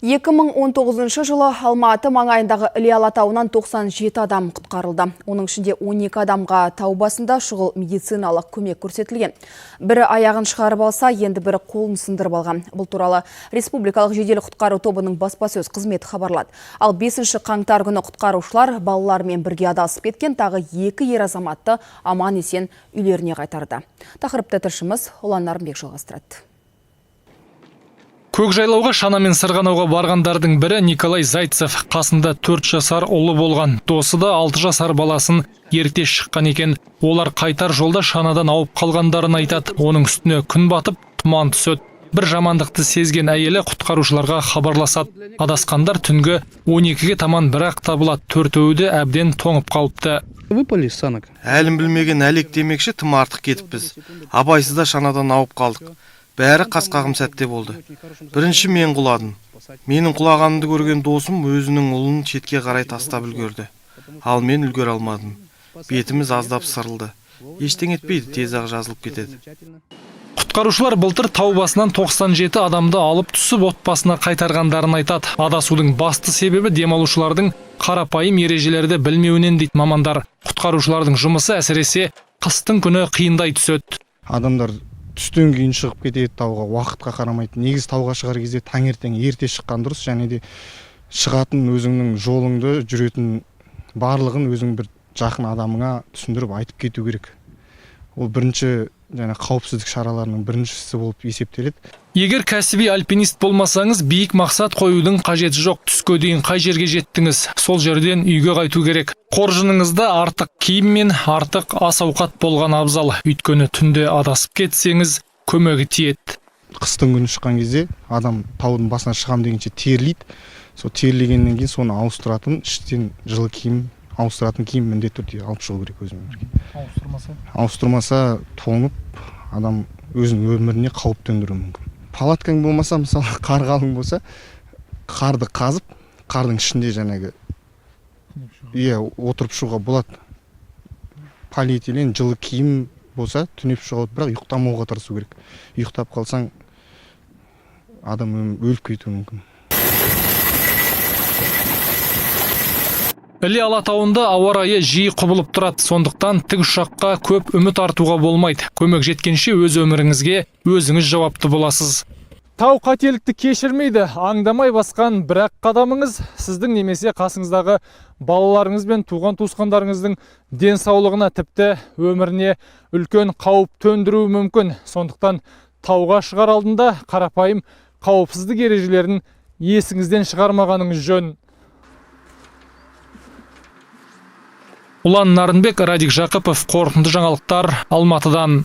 2019 жылы Алматы маңайындағы Іле алатауынан 97 адам құтқарылды. Оның ішінде 12 адамға тау басында шұғыл медициналық көмек көрсетілген. Бірі аяғын шығарып алса, енді бірі қолын сындырып алған. Бұл туралы Республикалық жедел құтқару тобының баспасөз қызметі хабарлады. Ал 5 қаңтар күні құтқарушылар балалармен бірге адасып кеткен тағы 2 ер азаматты аман-есен үйлеріне қайтарды. Тақырыпты тілшіміз Ұлан Нарынбек жалғастырады. Көкжайлауға шанамен сырғанауға барғандардың бірі Николай Зайцев. Қасында 4 жасар ұлы болған. Досы да 6 жасар баласын ерте шыққан екен. Олар қайтар жолда шанадан ауып қалғандарын айтады. Оның үстіне күн батып, тұман түседі. Бір жамандықты сезген әйелі құтқарушыларға хабарласады. Адасқандар түнгі 12-ге таман бірақ табылады. Төртеуі де әбден тоңып қалыпты. Выпали с санок. Әлім білмеген әлек демекші тым артық кетіппіз. Абайсызда шанадан ауып қалдық. Бәрі қасқағым сәтте болды. Бірінші мен құладым. Менің құлағанымды көрген досым өзінің ұлын шетке қарай тастап үлгерді. Ал мен үлгер алмадым. Бетіміз аздап сырылды. Ештеңе етпейді, тез-ақ жазылып кетеді. Құтқарушылар былтыр тау басынан 97 адамды алып түсіп отбасына қайтарғандарын айтады. Адасудың басты себебі демалушылардың қарапайым ережелерді білмеуінен дейді мамандар. Құтқарушылардың жұмысы әсіресе қыстың күні қиындай түседі. Адамдар түстен кейін шығып кетеді тауға, уақытқа қарамайды. Негіз тауға шығар кезде таңертең ерте шыққан дұрыс, және де шығатын өзіңнің жолыңды жүретін барлығын өзің бір жақын адамыңа түсіндіріп айтып кету керек. Ол бірінші қауіпсіздік шараларының біріншісі болып есептеледі. Егер кәсіби альпинист болмасаңыз, биік мақсат қоюдың қажеті жоқ. Түске дейін қай жерге жеттіңіз, сол жерден үйге қайту керек. Қоржыныңызда артық киім мен артық ас-ауқат болған абзал. Өйткені түнде адасып кетсеңіз, көмегі тиеді. Қыстың күні шыққан кезде адам таудың басына шығам дегенше терлейді. Сол терлегеннен кейін соны ауыстыратын, іштен жылы киім, ауыстыратын киім міндетті түрде алып шығу керек өзімен бірге. Ауыстырмаса тоңып, адам өзінің өміріне қауіп төндіруі мүмкін. Палаткаң болмаса, мысалы, қар қалың болса, қарды қазып, қардың ішінде отырып шығуға болады. Полиэтилен жылы киім болса, түнеп шығуға, бірақ ұйықтамауға тырысу керек. Ұйықтап қалсаң, адам өліп кетуі мүмкін. Іле алатауында ауа райы жиі құбылып тұрады. Сондықтан тікұшаққа көп үміт артуға болмайды. Көмек жеткенше өз өміріңізге өзіңіз жауапты боласыз. Тау қателікті кешірмейді. Аңдамай басқан бір-ақ қадамыңыз сіздің немесе қасыңыздағы балаларыңыз бен туған туысқандарыңыздың денсаулығына, тіпті өміріне үлкен қауіп төндіруі мүмкін. Сондықтан тауға шығар алдында қарапайым қауіпсіздік ережелерін есіңізден шығармағаныңыз жөн. Ұлан Нарынбек, Радик Жақыпов, қорытынды жаңалықтар, Алматыдан.